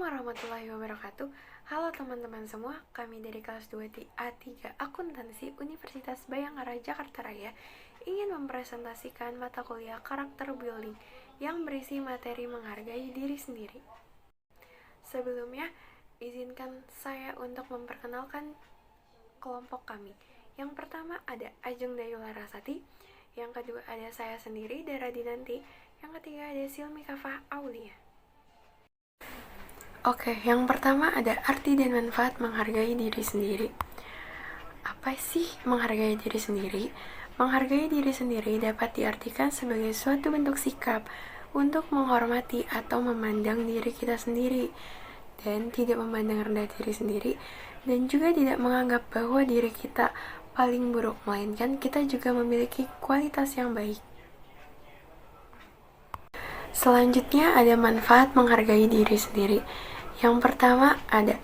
warahmatullahi wabarakatuh. Halo teman-teman semua, kami dari kelas 2 A3 Akuntansi Universitas Bayangkara Jakarta Raya ingin mempresentasikan mata kuliah karakter building yang berisi materi menghargai diri sendiri. Sebelumnya, izinkan saya untuk memperkenalkan kelompok kami. Yang pertama ada Ajeng Dayula Rasati, yang kedua ada saya sendiri, Dara Dinanti, yang ketiga ada Silmi Kafah Aulia. Oke, yang pertama ada arti dan manfaat menghargai diri sendiri. Apa sih menghargai diri sendiri? Menghargai diri sendiri dapat diartikan sebagai suatu bentuk sikap untuk menghormati atau memandang diri kita sendiri dan tidak memandang rendah diri sendiri, dan juga tidak menganggap bahwa diri kita paling buruk, melainkan kita juga memiliki kualitas yang baik. Selanjutnya ada manfaat menghargai diri sendiri. Yang pertama ada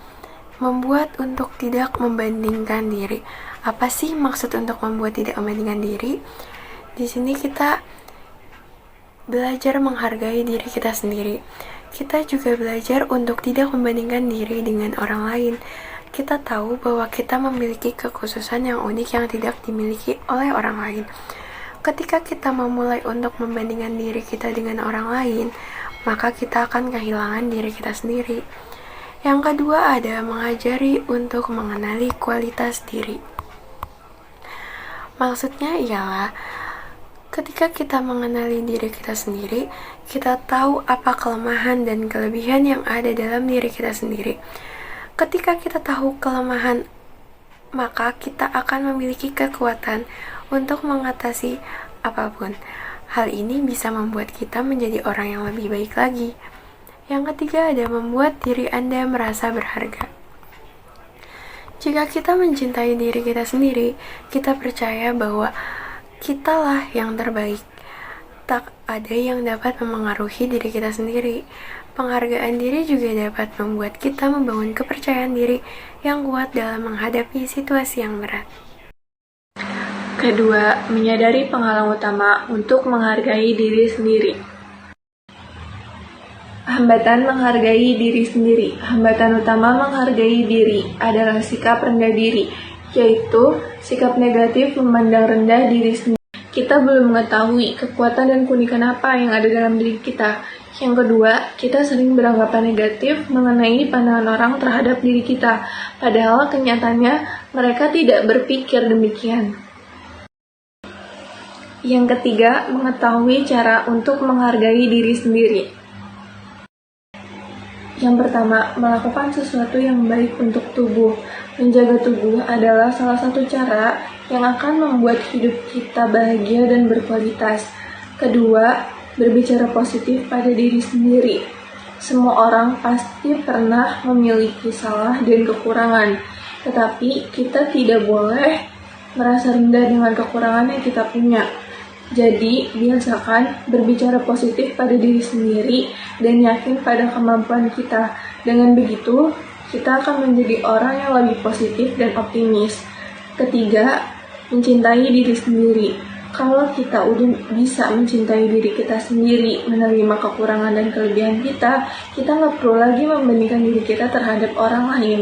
membuat untuk tidak membandingkan diri. Apa sih maksud untuk membuat tidak membandingkan diri? Di sini kita belajar menghargai diri kita sendiri. Kita juga belajar untuk tidak membandingkan diri dengan orang lain. Kita tahu bahwa kita memiliki kekhususan yang unik yang tidak dimiliki oleh orang lain. Ketika kita memulai untuk membandingkan diri kita dengan orang lain, maka kita akan kehilangan diri kita sendiri. Yang kedua ada mengajari untuk mengenali kualitas diri. Maksudnya ialah ketika kita mengenali diri kita sendiri, kita tahu apa kelemahan dan kelebihan yang ada dalam diri kita sendiri. Ketika kita tahu kelemahan, maka kita akan memiliki kekuatan untuk mengatasi apapun. Hal ini bisa membuat kita menjadi orang yang lebih baik lagi. Yang ketiga ada membuat diri Anda merasa berharga. Jika kita mencintai diri kita sendiri, kita percaya bahwa kitalah yang terbaik. Tak ada yang dapat memengaruhi diri kita sendiri. Penghargaan diri juga dapat membuat kita membangun kepercayaan diri yang kuat dalam menghadapi situasi yang berat. Kedua, menyadari penghalang utama untuk menghargai diri sendiri. Hambatan menghargai diri sendiri. Hambatan utama menghargai diri adalah sikap rendah diri, yaitu sikap negatif memandang rendah diri sendiri. Kita belum mengetahui kekuatan dan keunikan apa yang ada dalam diri kita. Yang kedua, kita sering beranggapan negatif mengenai pandangan orang terhadap diri kita, padahal kenyataannya mereka tidak berpikir demikian. Yang ketiga, mengetahui cara untuk menghargai diri sendiri. Yang pertama, melakukan sesuatu yang baik untuk tubuh. Menjaga tubuh adalah salah satu cara yang akan membuat hidup kita bahagia dan berkualitas. Kedua, berbicara positif pada diri sendiri. Semua orang pasti pernah memiliki salah dan kekurangan, tetapi kita tidak boleh merasa rendah dengan kekurangan yang kita punya. Jadi, biasakan berbicara positif pada diri sendiri dan yakin pada kemampuan kita. Dengan begitu, kita akan menjadi orang yang lebih positif dan optimis. Ketiga, mencintai diri sendiri. Kalau kita udah bisa mencintai diri kita sendiri, menerima kekurangan dan kelebihan kita nggak perlu lagi membandingkan diri kita terhadap orang lain.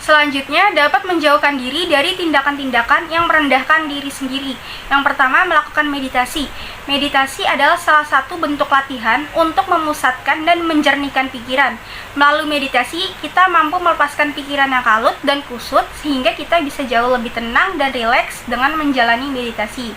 Selanjutnya, dapat menjauhkan diri dari tindakan-tindakan yang merendahkan diri sendiri. Yang pertama, melakukan meditasi. Meditasi adalah salah satu bentuk latihan untuk memusatkan dan menjernihkan pikiran. Melalui meditasi, kita mampu melepaskan pikiran yang kalut dan kusut sehingga kita bisa jauh lebih tenang dan rileks dengan menjalani meditasi.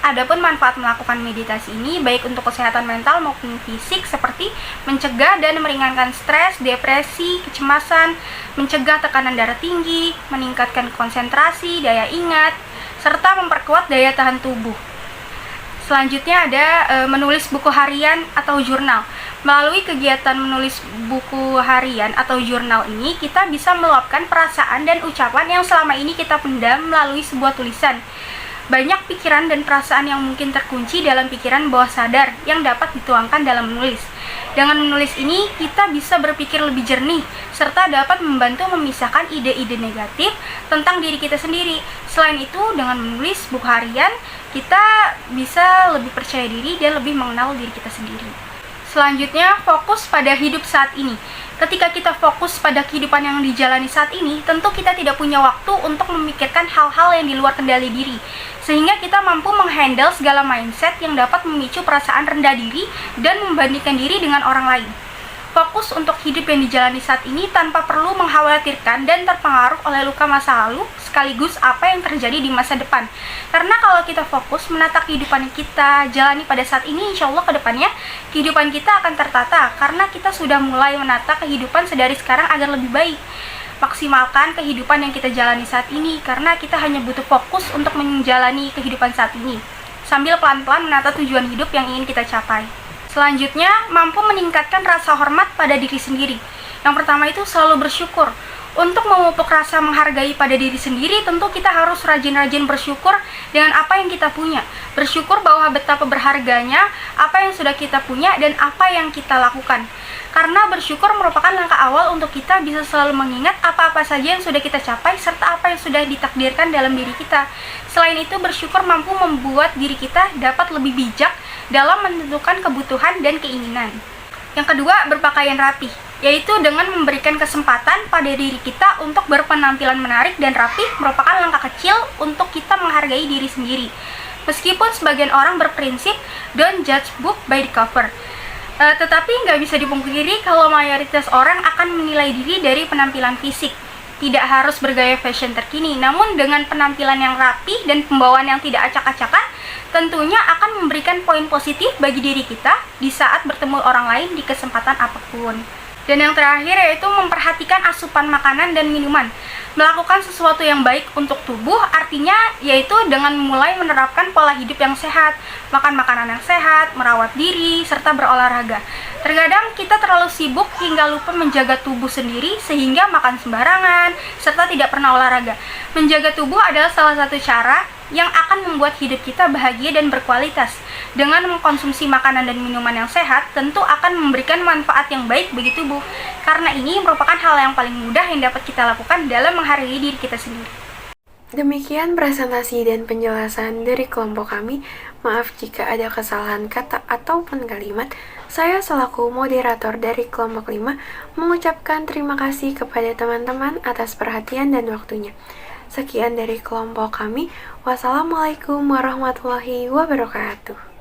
Adapun manfaat melakukan meditasi ini baik untuk kesehatan mental maupun fisik seperti mencegah dan meringankan stres, depresi, kecemasan, mencegah tekanan darah tinggi, meningkatkan konsentrasi, daya ingat, serta memperkuat daya tahan tubuh. Selanjutnya ada menulis buku harian atau jurnal. Melalui kegiatan menulis buku harian atau jurnal ini, kita bisa meluapkan perasaan dan ucapan yang selama ini kita pendam melalui sebuah tulisan. Banyak pikiran dan perasaan yang mungkin terkunci dalam pikiran bawah sadar yang dapat dituangkan dalam menulis. Dengan menulis ini, kita bisa berpikir lebih jernih, serta dapat membantu memisahkan ide-ide negatif tentang diri kita sendiri. Selain itu, dengan menulis buku harian, kita bisa lebih percaya diri dan lebih mengenal diri kita sendiri. Selanjutnya, fokus pada hidup saat ini. Ketika kita fokus pada kehidupan yang dijalani saat ini, tentu kita tidak punya waktu untuk memikirkan hal-hal yang di luar kendali diri, sehingga kita mampu menghandle segala mindset yang dapat memicu perasaan rendah diri dan membandingkan diri dengan orang lain. Fokus untuk hidup yang dijalani saat ini tanpa perlu mengkhawatirkan dan terpengaruh oleh luka masa lalu sekaligus apa yang terjadi di masa depan. Karena kalau kita fokus menata kehidupan yang kita jalani pada saat ini, insya Allah ke depannya kehidupan kita akan tertata karena kita sudah mulai menata kehidupan sedari sekarang agar lebih baik. Maksimalkan kehidupan yang kita jalani saat ini karena kita hanya butuh fokus untuk menjalani kehidupan saat ini sambil pelan-pelan menata tujuan hidup yang ingin kita capai. Selanjutnya, mampu meningkatkan rasa hormat pada diri sendiri. Yang pertama itu selalu bersyukur. Untuk memupuk rasa menghargai pada diri sendiri, tentu kita harus rajin-rajin bersyukur dengan apa yang kita punya. Bersyukur bahwa betapa berharganya apa yang sudah kita punya dan apa yang kita lakukan. Karena bersyukur merupakan langkah awal untuk kita bisa selalu mengingat apa-apa saja yang sudah kita capai serta apa yang sudah ditakdirkan dalam diri kita. Selain itu, bersyukur mampu membuat diri kita dapat lebih bijak dalam menentukan kebutuhan dan keinginan. Yang kedua, berpakaian rapi, yaitu dengan memberikan kesempatan pada diri kita untuk berpenampilan menarik dan rapi merupakan langkah kecil untuk kita menghargai diri sendiri. Meskipun sebagian orang berprinsip don't judge book by the cover, tetapi nggak bisa dipungkiri kalau mayoritas orang akan menilai diri dari penampilan fisik. Tidak harus bergaya fashion terkini, namun dengan penampilan yang rapi dan pembawaan yang tidak acak-acakan, tentunya akan memberikan poin positif bagi diri kita di saat bertemu orang lain di kesempatan apapun. Dan yang terakhir yaitu memperhatikan asupan makanan dan minuman. Melakukan sesuatu yang baik untuk tubuh artinya yaitu dengan mulai menerapkan pola hidup yang sehat, makan makanan yang sehat, merawat diri, serta berolahraga. Terkadang kita terlalu sibuk hingga lupa menjaga tubuh sendiri sehingga makan sembarangan, serta tidak pernah olahraga. Menjaga tubuh adalah salah satu cara yang akan membuat hidup kita bahagia dan berkualitas. Dengan mengkonsumsi makanan dan minuman yang sehat, tentu akan memberikan manfaat yang baik bagi tubuh. Karena ini merupakan hal yang paling mudah yang dapat kita lakukan dalam menghargai diri kita sendiri. Demikian presentasi dan penjelasan dari kelompok kami. Maaf jika ada kesalahan kata ataupun kalimat. Saya selaku moderator dari kelompok 5 mengucapkan terima kasih kepada teman-teman atas perhatian dan waktunya. Sekian dari kelompok kami. Wassalamualaikum warahmatullahi wabarakatuh.